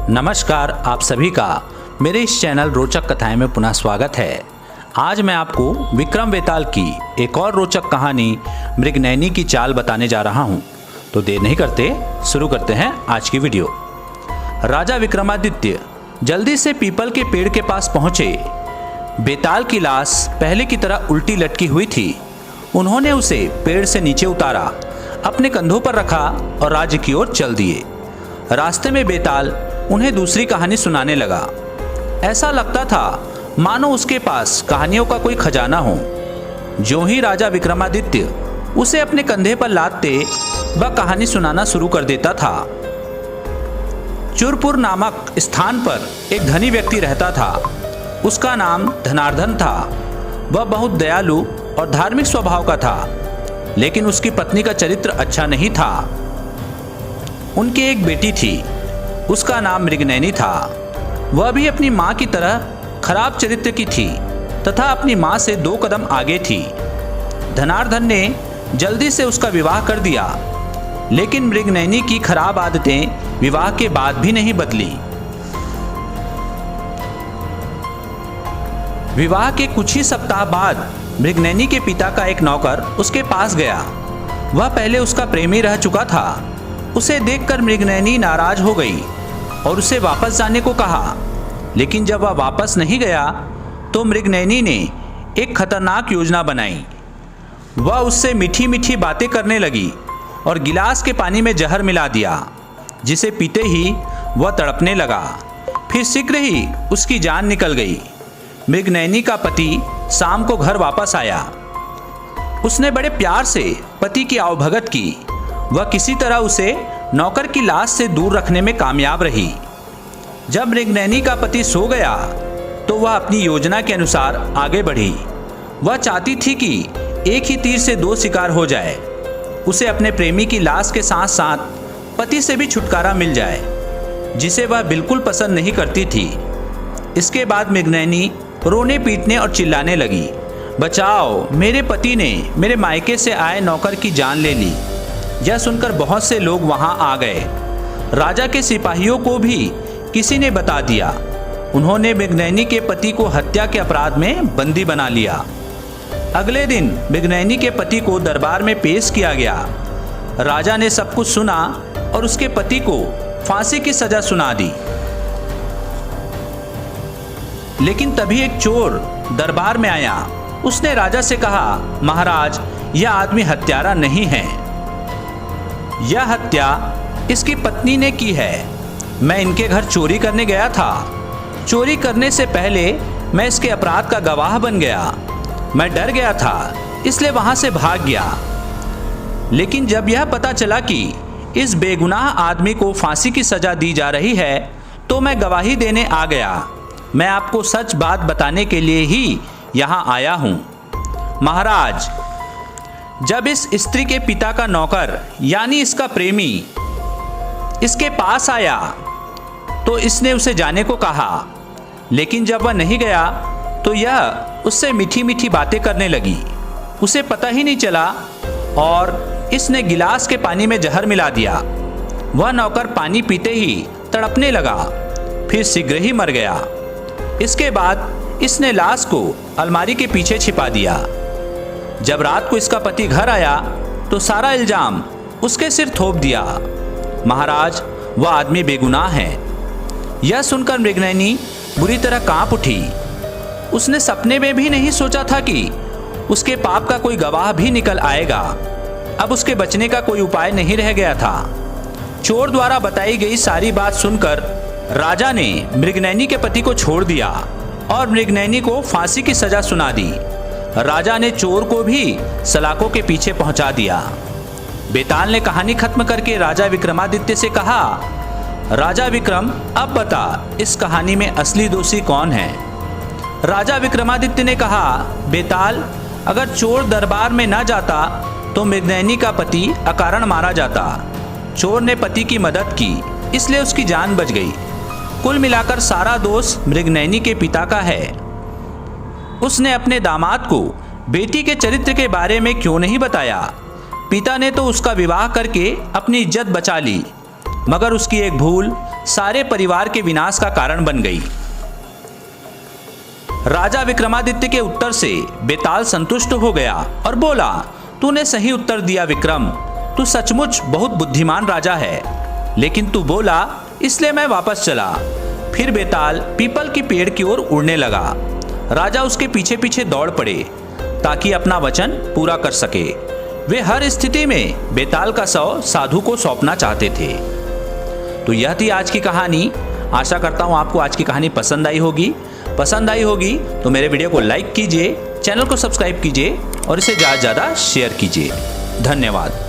नमस्कार, आप सभी का मेरे इस चैनल रोचक कथाएं में पुनः स्वागत है। आज मैं आपको विक्रम बेताल की एक और रोचक कहानी मृगनयनी की चाल बताने जा रहा हूं। तो देर नहीं करते शुरू करते हैं आज की वीडियो। राजा विक्रमादित्य जल्दी से पीपल के पेड़ के पास पहुंचे। बेताल की लाश पहले की तरह उल्टी लटकी हुई थी। उन्होंने उसे पेड़ से नीचे उतारा, अपने कंधों पर रखा और राज्य की ओर चल दिए। रास्ते में बेताल उन्हें दूसरी कहानी सुनाने लगा। ऐसा लगता था मानो उसके पास कहानियों का कोई खजाना हो। जो ही राजा विक्रमादित्य उसे अपने कंधे पर लादते वह कहानी सुनाना शुरू कर देता था। चुरपुर नामक स्थान पर एक धनी व्यक्ति रहता था। उसका नाम धनार्दन था। वह बहुत दयालु और धार्मिक स्वभाव का था, लेकिन उसकी पत्नी का चरित्र अच्छा नहीं था। उनकी एक बेटी थी, उसका नाम मृगनयनी था। वह भी अपनी माँ की तरह खराब चरित्र की थी तथा अपनी माँ से 2 कदम आगे थी। धनार्दन ने जल्दी से उसका विवाह कर दिया, लेकिन मृगनयनी की खराब आदतें विवाह के बाद भी नहीं बदली। विवाह के कुछ ही सप्ताह बाद मृगनयनी के पिता का एक नौकर उसके पास गया। वह पहले उसका प्रेमी रह चुका था। उसे देखकर मृगनयनी नाराज हो गई और उसे वापस जाने को कहा, लेकिन जब वह वापस नहीं गया तो मृगनयनी ने एक खतरनाक योजना बनाई। वह उससे मीठी मीठी बातें करने लगी और गिलास के पानी में जहर मिला दिया, जिसे पीते ही वह तड़पने लगा। फिर शीघ्र ही उसकी जान निकल गई। मृगनयनी का पति शाम को घर वापस आया। उसने बड़े प्यार से पति की आवभगत की। वह किसी तरह उसे नौकर की लाश से दूर रखने में कामयाब रही। जब मृगनयनी का पति सो गया तो वह अपनी योजना के अनुसार आगे बढ़ी। वह चाहती थी कि एक ही तीर से 2 शिकार हो जाए। उसे अपने प्रेमी की लाश के साथ साथ पति से भी छुटकारा मिल जाए, जिसे वह बिल्कुल पसंद नहीं करती थी। इसके बाद मृगनयनी रोने पीटने और चिल्लाने लगी, बचाओ, मेरे पति ने मेरे मायके से आए नौकर की जान ले ली। यह सुनकर बहुत से लोग वहां आ गए। राजा के सिपाहियों को भी किसी ने बता दिया। उन्होंने मृगनयनी के पति को हत्या के अपराध में बंदी बना लिया। अगले दिन मृगनयनी के पति को दरबार में पेश किया गया। राजा ने सब कुछ सुना और उसके पति को फांसी की सजा सुना दी। लेकिन तभी एक चोर दरबार में आया। उसने राजा से कहा, महाराज, यह आदमी हत्यारा नहीं है। यह हत्या इसकी पत्नी ने की है। मैं इनके घर चोरी करने गया था। चोरी करने से पहले मैं इसके अपराध का गवाह बन गया। मैं डर गया था, इसलिए वहां से भाग गया। लेकिन जब यह पता चला कि इस बेगुनाह आदमी को फांसी की सजा दी जा रही है, तो मैं गवाही देने आ गया। मैं आपको सच बात बताने के लिए ही यहाँ आया हूँ। महाराज, जब इस स्त्री के पिता का नौकर यानी इसका प्रेमी इसके पास आया तो इसने उसे जाने को कहा, लेकिन जब वह नहीं गया तो यह उससे मीठी मीठी बातें करने लगी। उसे पता ही नहीं चला और इसने गिलास के पानी में जहर मिला दिया। वह नौकर पानी पीते ही तड़पने लगा, फिर शीघ्र ही मर गया। इसके बाद इसने लाश को अलमारी के पीछे छिपा दिया। जब रात को इसका पति घर आया तो सारा इल्जाम उसके सिर थोप दिया। महाराज, वह आदमी बेगुनाह है। यह सुनकर मृगनयनी बुरी तरह कांप उठी। उसने सपने में भी नहीं सोचा था कि उसके पाप का कोई गवाह भी निकल आएगा। अब उसके बचने का कोई उपाय नहीं रह गया था। चोर द्वारा बताई गई सारी बात सुनकर राजा ने मृगनयनी के पति को छोड़ दिया और मृगनयनी को फांसी की सजा सुना दी। राजा ने चोर को भी सलाखों के पीछे पहुंचा दिया। बेताल ने कहानी खत्म करके राजा विक्रमादित्य से कहा, राजा विक्रम, अब बता, इस कहानी में असली दोषी कौन है? राजा विक्रमादित्य ने कहा, बेताल, अगर चोर दरबार में न जाता तो मृगनयनी का पति अकारण मारा जाता। चोर ने पति की मदद की, इसलिए उसकी जान बच गई। कुल मिलाकर सारा दोष मृगनयनी के पिता का है। उसने अपने दामाद को बेटी के चरित्र के बारे में क्यों नहीं बताया? पिता ने तो उसका विवाह करके अपनी इज्जत बचा ली, मगर उसकी एक भूल सारे परिवार के विनाश का कारण बन गई। राजा विक्रमादित्य के उत्तर से बेताल संतुष्ट हो गया और बोला, तूने सही उत्तर दिया विक्रम, तू सचमुच बहुत बुद्धिमान राजा है। लेकिन तू बोला इसलिए मैं वापस चला। फिर बेताल पीपल की पेड़ की ओर उड़ने लगा। राजा उसके पीछे पीछे दौड़ पड़े ताकि अपना वचन पूरा कर सके। वे हर स्थिति में बेताल का शव साधु को सौंपना चाहते थे। तो यह थी आज की कहानी। आशा करता हूँ आपको आज की कहानी पसंद आई होगी। पसंद आई होगी तो मेरे वीडियो को लाइक कीजिए, चैनल को सब्सक्राइब कीजिए और इसे ज़्यादा से ज़्यादा शेयर कीजिए। धन्यवाद।